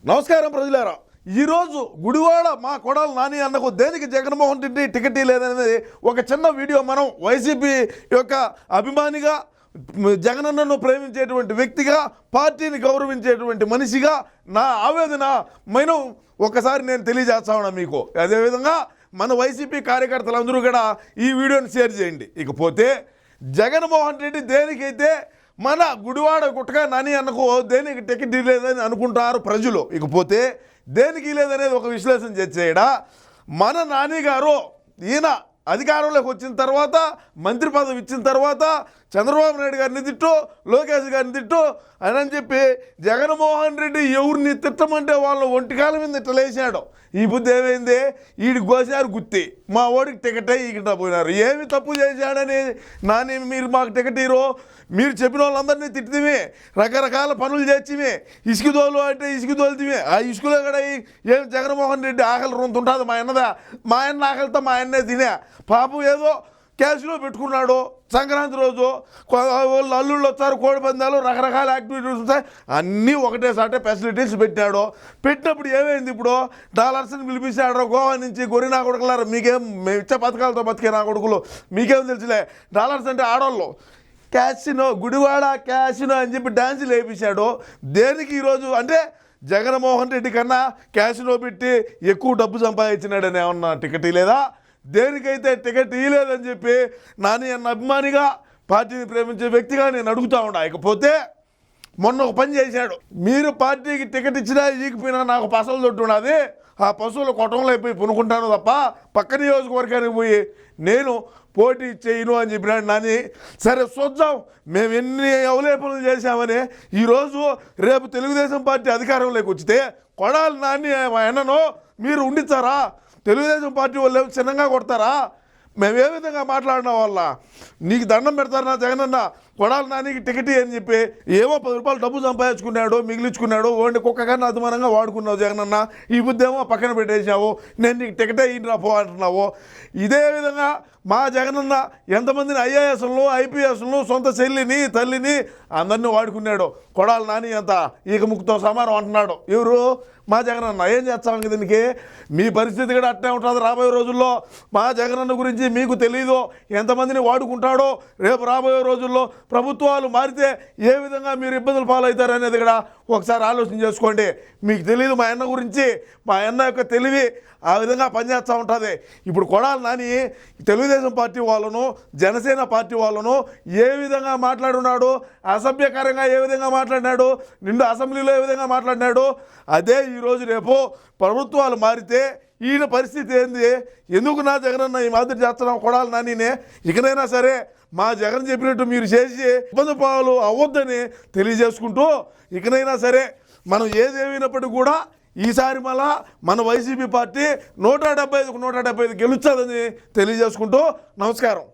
నమస్కారం ప్రజలారా. ఈరోజు గుడివాడ మా కొడాలి నాని అన్నకు దేనికి జగన్మోహన్ రెడ్డి టికెట్ లేదనేది ఒక చిన్న వీడియో మనం వైసీపీ యొక్క అభిమానిగా, జగనన్నను ప్రేమించేటువంటి వ్యక్తిగా, పార్టీని గౌరవించేటువంటి మనిషిగా నా ఆవేదన ఒకసారి నేను తెలియజేస్తా ఉన్నా మీకు. అదేవిధంగా మన వైసీపీ కార్యకర్తలందరూ కూడా ఈ వీడియోని షేర్ చేయండి. ఇకపోతే జగన్మోహన్ రెడ్డి దేనికైతే మన గుడివాడ గుట్టగా నాని అన్నకు దేనికి టికెట్ లేదని అనుకుంటారు ప్రజలు. ఇకపోతే దేనికి లేదనేది ఒక విశ్లేషణ చేసేయడా. మన నాని గారు ఈయన అధికారంలోకి వచ్చిన తర్వాత, మంత్రి పదవి ఇచ్చిన తర్వాత చంద్రబాబు నాయుడు గారిని తిట్టు, లోకేష్ గారిని తిట్టు అని చెప్పి జగన్మోహన్ రెడ్డి ఎవరిని తిట్టమంటే వాళ్ళ ఒంటికాల మీద తిట్టలేసాడు. ఈ బుద్ధి ఏమైంది, వీడికి గోసారు గుత్తి, మా ఓడికి టికెట్ ఈగిట పోయినారు. ఏమి తప్పు చేశాడని నాని మీరు మాకు టికెట్ ఇరో, మీరు చెప్పిన వాళ్ళందరినీ తిట్టిమే, రకరకాల పనులు చేసిమే, ఇసుక దోలు అంటే ఇసుక దోలుతిమే. ఆ ఇసుకలో కూడా ఏం జగన్మోహన్ రెడ్డి ఆకలి రొంతుంటుంది మా అన్నదా, మా అన్న ఆకలితో మా అన్నే తినే పాపం ఏదో క్యాష్లో పెట్టుకున్నాడు. సంక్రాంతి రోజు వాళ్ళు అల్లుళ్ళు వచ్చారు, కోడి పందాలు, రకరకాల యాక్టివిటీస్ ఉంటాయి, అన్నీ ఒకటేసారి ఫెసిలిటీస్ పెట్టాడు. పెట్టినప్పుడు ఏమైంది, ఇప్పుడు డాలర్స్ని పిలిపించాడు గోవా నుంచి. గొర్రె నా కొడుకులారు, మీకేం మేము ఇచ్చే పథకాలతో బతికే నా కొడుకులు మీకేం తెలుసులే. డాలర్స్ అంటే ఆడవాళ్ళు, క్యాసినో, గుడివాడ క్యాసినో అని చెప్పి డ్యాన్సులు వేయించాడు. దేనికి ఈరోజు అంటే జగన్మోహన్ రెడ్డి కన్నా క్యాసినో పెట్టి ఎక్కువ డబ్బు సంపాదించినాడని ఏమన్నా టికెట్ లేదా? దేనికైతే టికెట్ ఇవ్వలేదని చెప్పి నాని అన్న అభిమానిగా, పార్టీని ప్రేమించే వ్యక్తిగా నేను అడుగుతా ఉన్నా. ఇకపోతే మొన్న ఒక పని చేశాడు. మీరు పార్టీకి టికెట్ ఇచ్చినా ఈగిపోయినా నాకు పసలు తొట్టు ఉన్నది, ఆ పశువుల కొట్టంలో అయిపోయి పునుకుంటాను తప్ప పక్క నియోజకవర్గానికి పోయి నేను పోటీ చేయను అని చెప్పినాడు నాని. సరే చూద్దాం, మేము ఎన్ని అవలేపనలు చేశామని. ఈరోజు రేపు తెలుగుదేశం పార్టీ అధికారంలోకి వచ్చితే కొడాలి నాని అన్నను మీరు ఉండిస్తారా? తెలుగుదేశం పార్టీ వాళ్ళు చిన్నగా కొడతారా? మేము ఏ విధంగా మాట్లాడిన వాళ్ళ నీకు దండం పెడతారు నా జగనన్న, కొడాలి నానికి టికెట్ అని చెప్పి ఏమో 10 రూపాయలు డబ్బు సంపాదించుకున్నాడు, మిగిలించుకున్నాడు. ఓన్లీ కుక్క కన్నా అభిమానంగా వాడుకున్నావు జగనన్న. ఈ బుద్ధేమో పక్కన పెట్టేసావు, నేను నీకు టికెట్ అయ్యింది పో అంటున్నావు. ఇదే విధంగా మా జగనన్న ఎంతమందిని ఐఏఎస్లను, ఐపీఎస్లను, సొంత చెల్లిని, తల్లిని అందరినీ వాడుకున్నాడు. కొడాలి నాని అంత ఈక ముక్కుతో సమానం అంటున్నాడు. ఎవరు? మా జగనన్న. ఏం చేస్తాం దీనికి? మీ పరిస్థితి కూడా అట్టే ఉంటుంది రాబోయే రోజుల్లో. మా జగనన్న గురించి మీకు తెలీదు, ఎంతమందిని వాడుకుంటాడో. రేపు రాబోయే రోజుల్లో ప్రభుత్వాలు మారితే ఏ విధంగా మీరు ఇబ్బందులు పాలవుతారు అనేది కూడా ఒకసారి ఆలోచన చేసుకోండి. మీకు తెలియదు మా అన్న గురించి, మా అన్న యొక్క తెలివి ఆ విధంగా పనిచేస్తూ ఉంటుంది. ఇప్పుడు కొడాలి నాని తెలుగుదేశం పార్టీ వాళ్ళను, జనసేన పార్టీ వాళ్ళను ఏ విధంగా మాట్లాడున్నాడు, అసభ్యకరంగా ఏ విధంగా మాట్లాడినాడు, నిండు అసెంబ్లీలో ఏ విధంగా మాట్లాడినాడు, అదే ఈరోజు రేపు ప్రభుత్వాలు మారితే ఈయన పరిస్థితి ఏంది? ఎందుకు నా జగనన్న ఈ మాదిరి చేస్తున్నాం కొడాలి నానినే? ఇకనైనా సరే మా జగన్ చెప్పినట్టు మీరు చేసి ఇబ్బంది పాలు అవ్వద్దని తెలియజేసుకుంటూ, ఇకనైనా సరే మనం ఏదేమైనప్పటికీ కూడా ఈసారి మళ్ళా మన వైసీపీ పార్టీ 175కు 175 గెలుస్తుందని తెలియజేసుకుంటూ నమస్కారం.